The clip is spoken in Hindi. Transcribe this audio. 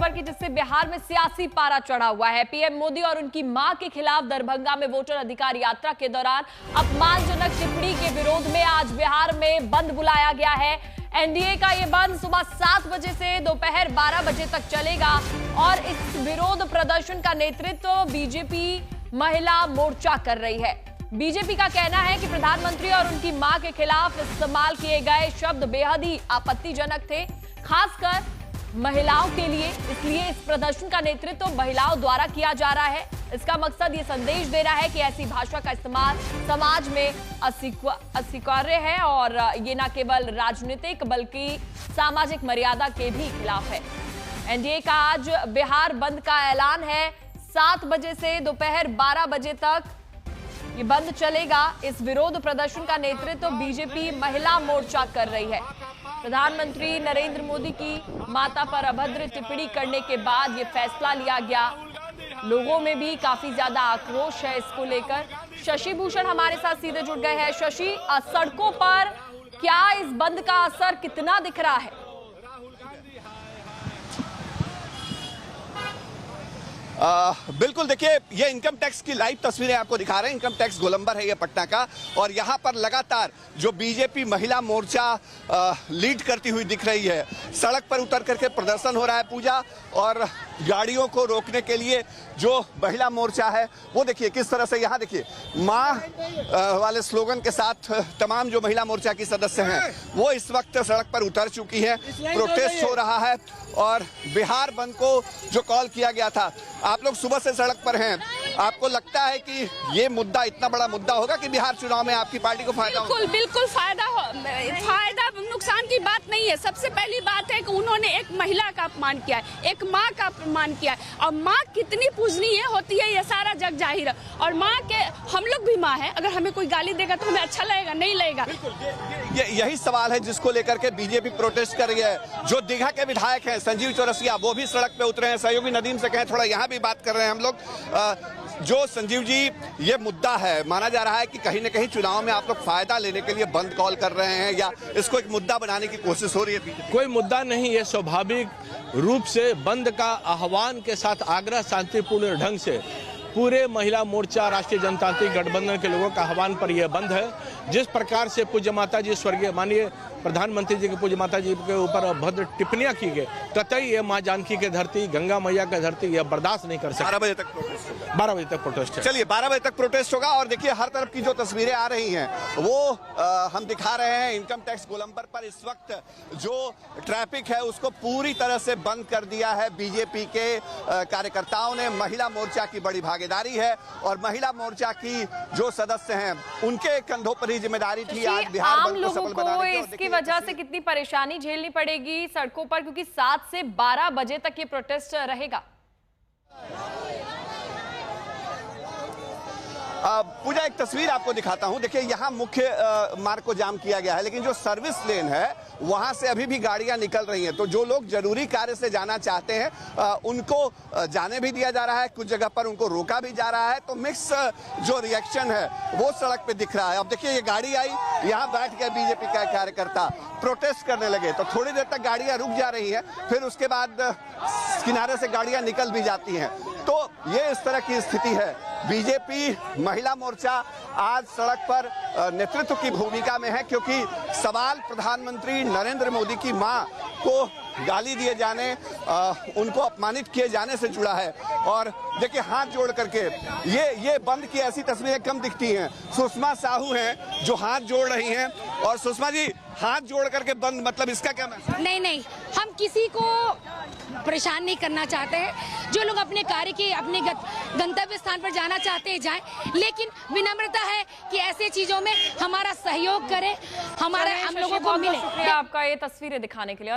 खबर की, जिससे बिहार में सियासी पारा चढ़ा हुआ है। पीएम मोदी और उनकी मां के खिलाफ दरभंगा में वोटर अधिकार यात्रा के दौरान अपमानजनक टिप्पणी के विरोध में आज बिहार में बंद बुलाया गया है। एनडीए का ये बंद सुबह 7 बजे से दोपहर 12 बजे तक चलेगा और इस विरोध प्रदर्शन का नेतृत्व बीजेपी महिला मोर्चा कर रही है। बीजेपी का कहना है कि प्रधानमंत्री और उनकी मां के खिलाफ इस्तेमाल किए गए शब्द बेहद ही आपत्तिजनक थे, खासकर महिलाओं के लिए। इसलिए इस प्रदर्शन का नेतृत्व महिलाओं द्वारा किया जा रहा है। इसका मकसद ये संदेश देना है कि ऐसी भाषा का इस्तेमाल समाज में अस्वीकार्य है और ये न केवल राजनीतिक बल्कि सामाजिक मर्यादा के भी खिलाफ है। एनडीए का आज बिहार बंद का ऐलान है। 7 बजे से दोपहर 12 बजे तक ये बंद चलेगा। इस विरोध प्रदर्शन का नेतृत्व बीजेपी महिला मोर्चा कर रही है। प्रधानमंत्री नरेंद्र मोदी की माता पर अभद्र टिप्पणी करने के बाद ये फैसला लिया गया। लोगों में भी काफी ज्यादा आक्रोश है इसको लेकर। शशि भूषण हमारे साथ सीधे जुड़ गए हैं। शशि, सड़कों पर क्या इस बंद का असर कितना दिख रहा है? बिल्कुल, देखिए ये इनकम टैक्स की लाइव तस्वीरें आपको दिखा रहे हैं। इनकम टैक्स गोलंबर है ये पटना का, और यहाँ पर लगातार जो बीजेपी महिला मोर्चा लीड करती हुई दिख रही है। सड़क पर उतर करके प्रदर्शन हो रहा है पूजा, और गाड़ियों को रोकने के लिए जो महिला मोर्चा है वो देखिए किस तरह से, यहाँ देखिए माँ वाले स्लोगन के साथ तमाम जो महिला मोर्चा की सदस्य हैं वो इस वक्त सड़क पर उतर चुकी है। प्रोटेस्ट हो रहा है और बिहार बंद को जो कॉल किया गया था, आप लोग सुबह से सड़क पर हैं। आपको लगता है कि ये मुद्दा इतना बड़ा मुद्दा होगा कि बिहार चुनाव में आपकी पार्टी को फायदा होगा? बिल्कुल फायदा नुकसान की बात नहीं है। सबसे पहली बात है कि उन्होंने एक महिला का अपमान किया है, एक माँ का अपमान किया है, और माँ कितनी पूजनीय होती है ये सारा जग जाहिर है। और माँ के, हम लोग भी माँ है, अगर हमें कोई गाली देगा तो हमें अच्छा लगेगा? नहीं लगेगा। यही सवाल है जिसको लेकर के बीजेपी प्रोटेस्ट कर रही है। जो दीघा के विधायक हैं संजीव चौरसिया, वो भी सड़क पे उतरे हैं। सहयोगी नदीम से कहें, थोड़ा यहाँ भी बात कर रहे हैं हम लोग। जो संजीव जी, ये मुद्दा है, माना जा रहा है कि कहीं न कहीं चुनाव में आप लोग फायदा लेने के लिए बंद कॉल कर रहे हैं, या इसको एक मुद्दा बनाने की कोशिश हो रही है? कोई मुद्दा नहीं, ये स्वाभाविक रूप से बंद का आह्वान के साथ आग्रह शांतिपूर्ण ढंग से पूरे महिला मोर्चा राष्ट्रीय जनतांत्रिक गठबंधन के लोगों का आह्वान पर यह बंद है। जिस प्रकार से पूज्य माता जी, स्वर्गीय माननीय प्रधानमंत्री जी के पूज्य माता जी के ऊपर भद्र टिप्पणियां की गई, कतई ये मां जानकी की धरती, गंगा मैया की धरती यह बर्दाश्त नहीं कर सकती। 12 बजे तक प्रोटेस्ट होगा। 12 बजे तक प्रोटेस्ट है। चलिए 12 बजे तक प्रोटेस्ट होगा। और देखिए हर तरफ की जो तस्वीरें आ रही हैं वो हम दिखा रहे हैं। इनकम टैक्स गोलंबर पर इस वक्त जो ट्रैफिक है उसको पूरी तरह से बंद कर दिया है बीजेपी के कार्यकर्ताओं ने। महिला मोर्चा की बड़ी भागीदारी है, और महिला मोर्चा की जो सदस्य हैं उनके कंधों पर ही जिम्मेदारी थी आज बिहार बंद को सफल बनाने की। इसकी वजह से कितनी परेशानी झेलनी पड़ेगी सड़कों पर, क्योंकि 7 से 12 बजे तक ये प्रोटेस्ट रहेगा? पूजा, एक तस्वीर आपको दिखाता हूं। देखिए यहाँ मुख्य मार्ग को जाम किया गया है, लेकिन जो सर्विस लेन है वहां से अभी भी गाड़ियां निकल रही हैं। तो जो लोग जरूरी कार्य से जाना चाहते हैं उनको जाने भी दिया जा रहा है, कुछ जगह पर उनको रोका भी जा रहा है। तो मिक्स जो रिएक्शन है वो सड़क पे दिख रहा है। अब देखिए ये गाड़ी आई, यहाँ बैठ के बीजेपी का कार्यकर्ता प्रोटेस्ट करने लगे, तो थोड़ी देर तक गाड़ियां रुक जा रही है, फिर उसके बाद किनारे से गाड़ियां निकल भी जाती हैं। तो ये इस तरह की स्थिति है। बीजेपी महिला मोर्चा आज सड़क पर नेतृत्व की भूमिका में है, क्योंकि सवाल प्रधानमंत्री नरेंद्र मोदी की मां को गाली दिए जाने, उनको अपमानित किए जाने से जुड़ा है। और देखिए हाथ जोड़ करके ये बंद की ऐसी तस्वीरें कम दिखती हैं। सुषमा साहू हैं जो हाथ जोड़ रही हैं। और सुषमा जी, हाथ जोड़ करके बंद, मतलब इसका क्या मैसेज? नहीं, हम किसी को परेशान नहीं करना चाहते हैं। जो लोग अपने कार्य के, अपने गंतव्य स्थान पर जाना चाहते हैं जाएं, लेकिन विनम्रता है कि ऐसे चीजों में हमारा सहयोग करें, हम लोगों को मिले। शुक्रिया आपका ये तस्वीरें दिखाने के लिए।